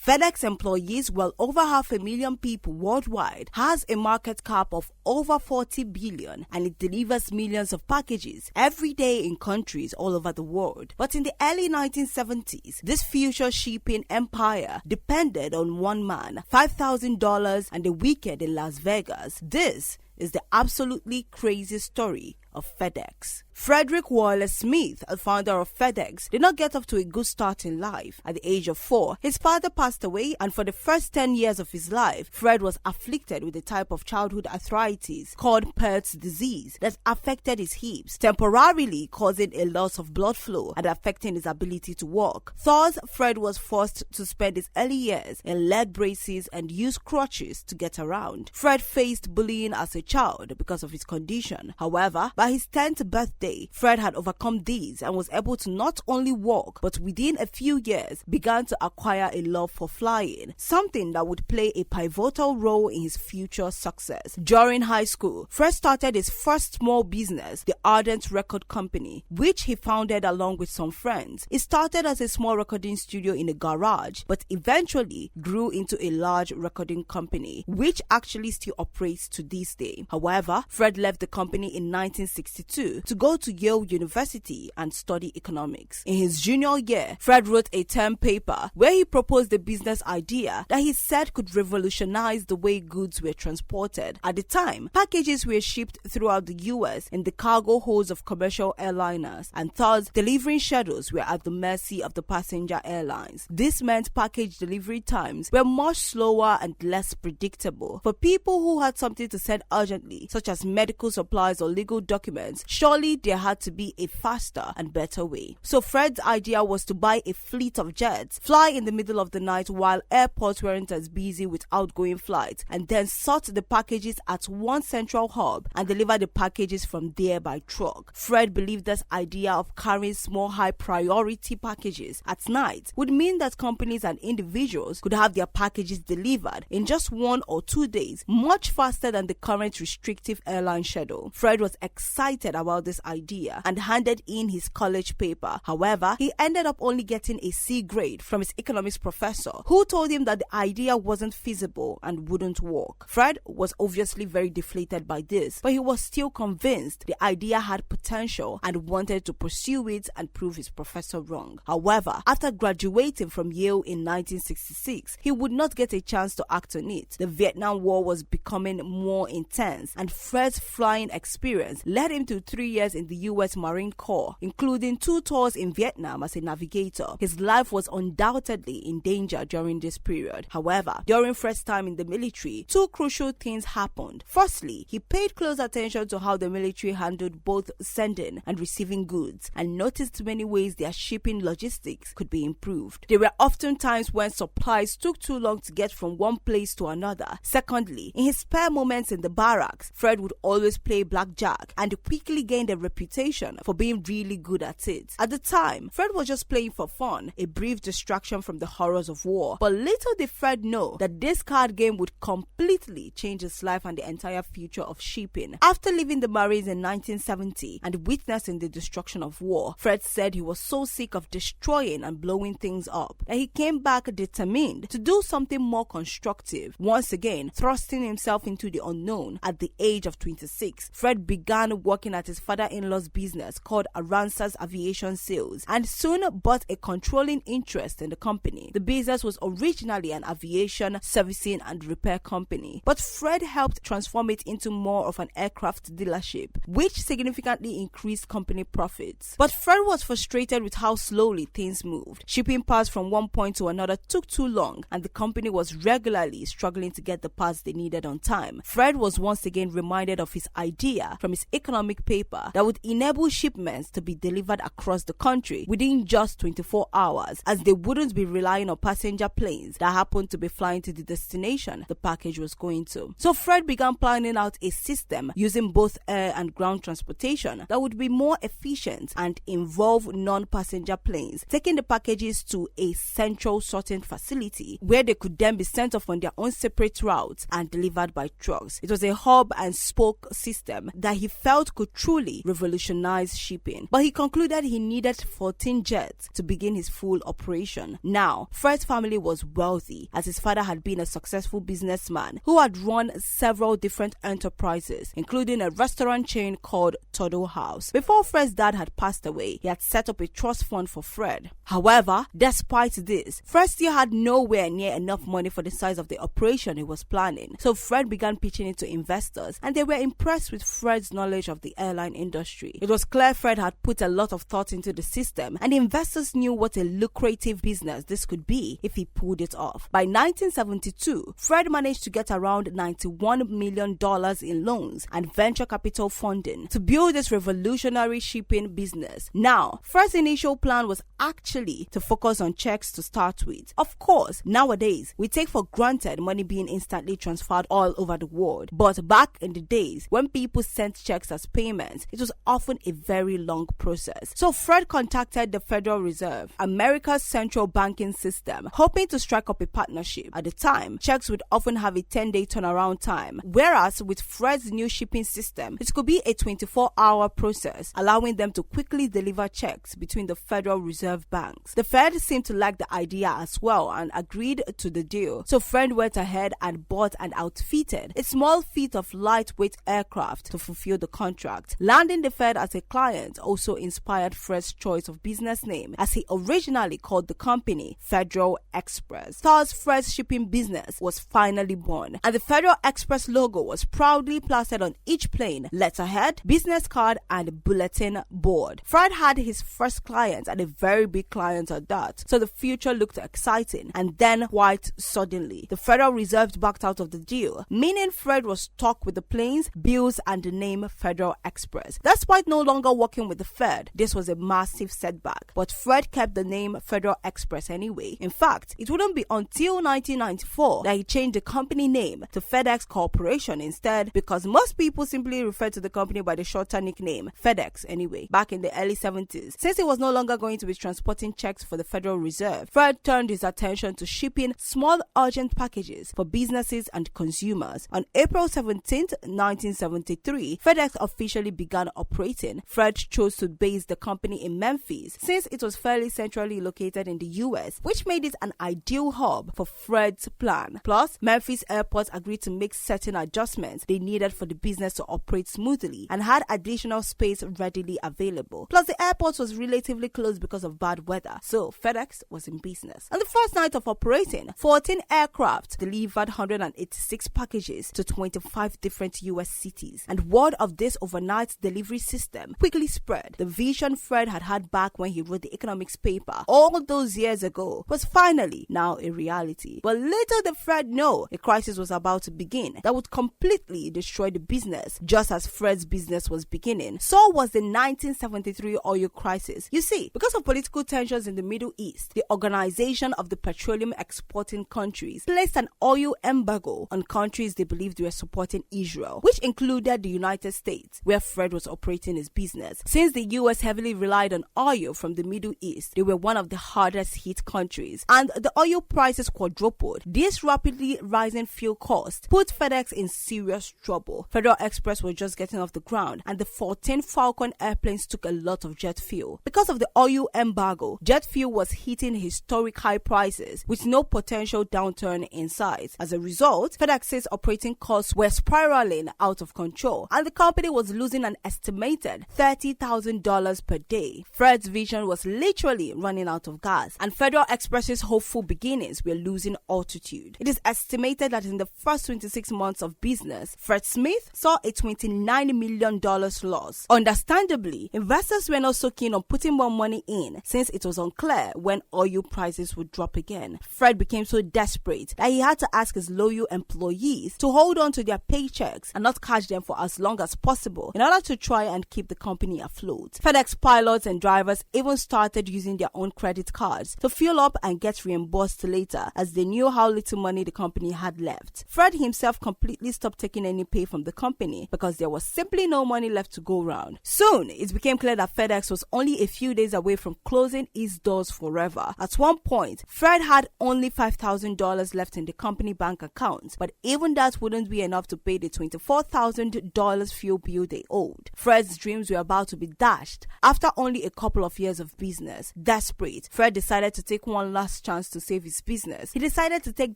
FedEx employees well over 500,000 people worldwide, has a market cap of over 40 billion, and it delivers millions of packages every day in countries all over the world. But in the early 1970s, this future shipping empire depended on one man, $5,000, and a weekend in Las Vegas. This is the absolutely crazy story of FedEx. Frederick Wallace Smith, a founder of FedEx, did not get off to a good start in life. At the age of 4, his father passed away, and for the first 10 years of his life, Fred was afflicted with a type of childhood arthritis called Peart's disease that affected his hips, temporarily causing a loss of blood flow and affecting his ability to walk. Thus, Fred was forced to spend his early years in leg braces and use crutches to get around. Fred faced bullying as a child because of his condition. However, by his 10th birthday, Fred had overcome these and was able to not only walk, but within a few years began to acquire a love for flying, something that would play a pivotal role in his future success. During high school, Fred started his first small business, the Ardent Record Company, which he founded along with some friends. It started as a small recording studio in a garage, but eventually grew into a large recording company, which actually still operates to this day. However, Fred left the company in 1962 to go to Yale University and study economics. In his junior year, Fred wrote a term paper where he proposed a business idea that he said could revolutionize the way goods were transported. At the time, packages were shipped throughout the US in the cargo holds of commercial airliners, and thus delivering schedules were at the mercy of the passenger airlines. This meant package delivery times were much slower and less predictable. For people who had something to send urgently, such as medical supplies or legal documents, surely there had to be a faster and better way. So Fred's idea was to buy a fleet of jets, fly in the middle of the night while airports weren't as busy with outgoing flights, and then sort the packages at one central hub and deliver the packages from there by truck. Fred believed this idea of carrying small high priority packages at night would mean that companies and individuals could have their packages delivered in just 1 or 2 days, much faster than the current restrictive airline schedule. Fred was excited about this idea and handed in his college paper. However, he ended up only getting a C grade from his economics professor, who told him that the idea wasn't feasible and wouldn't work. Fred was obviously very deflated by this, but he was still convinced the idea had potential and wanted to pursue it and prove his professor wrong. However, after graduating from Yale in 1966, he would not get a chance to act on it. The Vietnam War was becoming more intense, and Fred's flying experience led him to 3 years in the US Marine Corps, including 2 tours in Vietnam as a navigator. His life was undoubtedly in danger during this period. However, during Fred's time in the military, 2 crucial things happened. Firstly, he paid close attention to how the military handled both sending and receiving goods, and noticed many ways their shipping logistics could be improved. There were often times when supplies took too long to get from one place to another. Secondly, in his spare moments in the barracks, Fred would always play blackjack and quickly gained a reputation for being really good at it. At the time, Fred was just playing for fun, a brief distraction from the horrors of war. But little did Fred know that this card game would completely change his life and the entire future of shipping. After leaving the Marines in 1970 and witnessing the destruction of war, Fred said he was so sick of destroying and blowing things up that he came back determined to do something more constructive. Once again, thrusting himself into the unknown at the age of 26, Fred began working at his father-in-law's business called Aransa's Aviation Sales, and soon bought a controlling interest in the company. The business was originally an aviation servicing and repair company, but Fred helped transform it into more of an aircraft dealership, which significantly increased company profits. But Fred was frustrated with how slowly things moved. Shipping parts from one point to another took too long, and the company was regularly struggling to get the parts they needed on time. Fred was once again reminded of his idea from his economic paper that would enable shipments to be delivered across the country within just 24 hours, as they wouldn't be relying on passenger planes that happened to be flying to the destination the package was going to. So Fred began planning out a system using both air and ground transportation that would be more efficient and involve non-passenger planes, taking the packages to a central sorting facility where they could then be sent off on their own separate routes and delivered by trucks. It was a hub and spoke system that he felt could truly revolutionize revolutionize shipping, but he concluded he needed 14 jets to begin his full operation. Now, Fred's family was wealthy, as his father had been a successful businessman who had run several different enterprises, including a restaurant chain called Todo House. Before Fred's dad had passed away, he had set up a trust fund for Fred. However, despite this, Fred still had nowhere near enough money for the size of the operation he was planning. So Fred began pitching it to investors, and they were impressed with Fred's knowledge of the airline industry. It was clear Fred had put a lot of thought into the system, and investors knew what a lucrative business this could be if he pulled it off. By 1972, Fred managed to get around $91 million in loans and venture capital funding to build this revolutionary shipping business. Now, Fred's initial plan was actually to focus on checks to start with. Of course, nowadays, we take for granted money being instantly transferred all over the world. But back in the days, when people sent checks as payments, it was often a very long process. So Fred contacted the Federal Reserve, America's central banking system, hoping to strike up a partnership. At the time, checks would often have a 10-day turnaround time, whereas with Fred's new shipping system, it could be a 24-hour process, allowing them to quickly deliver checks between the Federal Reserve banks. The Fed seemed to like the idea as well and agreed to the deal. So Fred went ahead and bought and outfitted a small fleet of lightweight aircraft to fulfill the contract. Landing the Fed as a client also inspired Fred's choice of business name, as he originally called the company Federal Express. Thus, Fred's shipping business was finally born, and the Federal Express logo was proudly plastered on each plane, letterhead, business card, and bulletin board. Fred had his first client, and a very big client at that, so the future looked exciting. And then, quite suddenly, the Federal Reserve backed out of the deal, meaning Fred was stuck with the planes, bills, and the name Federal Express. Despite no longer working with the Fed, this was a massive setback, but Fred kept the name Federal Express anyway. In fact, it wouldn't be until 1994 that he changed the company name to FedEx Corporation instead, because most people simply referred to the company by the shorter nickname FedEx anyway. Back in the early 70s, since he was no longer going to be transporting checks for the Federal Reserve, Fred turned his attention to shipping small urgent packages for businesses and consumers. On April 17, 1973, FedEx officially began operating. Fred chose to base the company in Memphis since it was fairly centrally located in the US, which made it an ideal hub for Fred's plan. Plus, Memphis Airport agreed to make certain adjustments they needed for the business to operate smoothly and had additional space readily available. Plus, the airport was relatively close because of bad weather, so FedEx was in business. On the first night of operating, 14 aircraft delivered 186 packages to 25 different US cities, and word of this overnight delivery system quickly spread. The vision Fred had back when he wrote the economics paper all those years ago was finally now a reality. But little did Fred know a crisis was about to begin that would completely destroy the business, just as Fred's business was beginning. So was the 1973 oil crisis. You see, because of political tensions in the Middle East, the Organization of the Petroleum Exporting Countries placed an oil embargo on countries they believed were supporting Israel, which included the United States, where Fred was operating his business. Since the US heavily relied on oil from the Middle East, they were one of the hardest hit countries, and the oil prices quadrupled. This rapidly rising fuel cost put FedEx in serious trouble. Federal Express was just getting off the ground, and the 14 Falcon airplanes took a lot of jet fuel. Because of the oil embargo, jet fuel was hitting historic high prices with no potential downturn in sight. As a result, FedEx's operating costs were spiraling out of control, and the company was losing an estimated $30,000 per day. Fred's vision was literally running out of gas, and Federal Express's hopeful beginnings were losing altitude. It is estimated that in the first 26 months of business, Fred Smith saw a $29 million loss. Understandably, investors were not so keen on putting more money in, since it was unclear when oil prices would drop again. Fred became so desperate that he had to ask his loyal employees to hold on to their paychecks and not catch them for as long as possible in order to try and keep the company afloat. FedEx pilots and drivers even started using their own credit cards to fuel up and get reimbursed later, as they knew how little money the company had left. Fred himself completely stopped taking any pay from the company because there was simply no money left to go around. Soon, it became clear that FedEx was only a few days away from closing its doors forever. At one point, Fred had only $5,000 left in the company bank account, but even that wouldn't be enough to pay the $24,000 fuel bill they owed. Fred Fred's dreams were about to be dashed. After only a couple of years of business, desperate, Fred decided to take one last chance to save his business. He decided to take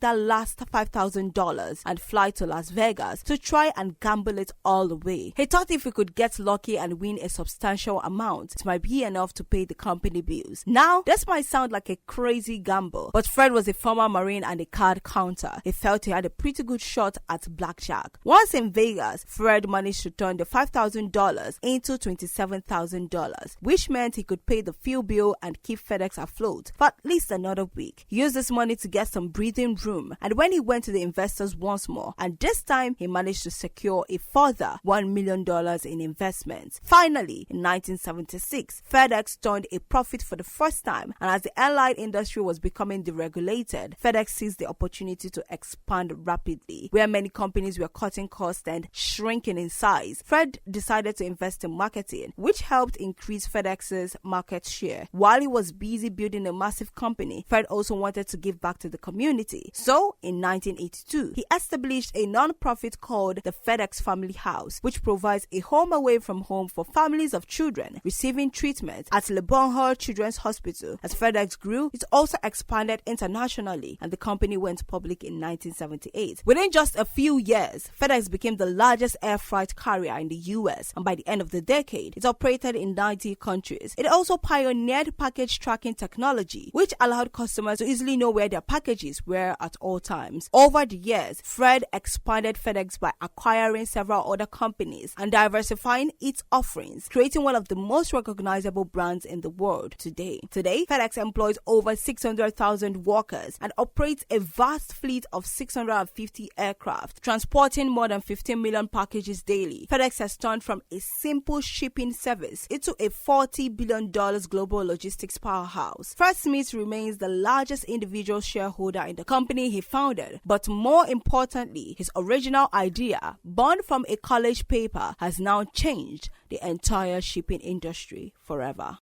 that last $5,000 and fly to Las Vegas to try and gamble it all the way. He thought if he could get lucky and win a substantial amount, it might be enough to pay the company bills. Now, this might sound like a crazy gamble, but Fred was a former Marine and a card counter. He felt he had a pretty good shot at blackjack. Once in Vegas, Fred managed to turn the $5,000 into $27,000, which meant he could pay the fuel bill and keep FedEx afloat for at least another week. He used this money to get some breathing room, and when he went to the investors once more, and this time he managed to secure a further $1 million in investments. Finally, in 1976, FedEx turned a profit for the first time, and as the airline industry was becoming deregulated, FedEx seized the opportunity to expand rapidly. Where many companies were cutting costs and shrinking in size, Fred decided to invest in marketing, which helped increase FedEx's market share. While he was busy building a massive company, Fred also wanted to give back to the community. So, in 1982, he established a non-profit called the FedEx Family House, which provides a home away from home for families of children receiving treatment at Le Bonheur Children's Hospital. As FedEx grew, it also expanded internationally, and the company went public in 1978. Within just a few years, FedEx became the largest air freight carrier in the US, and by the end of the decade, it operated in 90 countries. It also pioneered package tracking technology, which allowed customers to easily know where their packages were at all times. Over the years, Fred expanded FedEx by acquiring several other companies and diversifying its offerings, creating one of the most recognizable brands in the world today. Today, FedEx employs over 600,000 workers and operates a vast fleet of 650 aircraft, transporting more than 15 million packages daily. FedEx has turned from a simple shipping service into a $40 billion global logistics powerhouse. Fred Smith remains the largest individual shareholder in the company he founded, but more importantly, his original idea, born from a college paper, has now changed the entire shipping industry forever.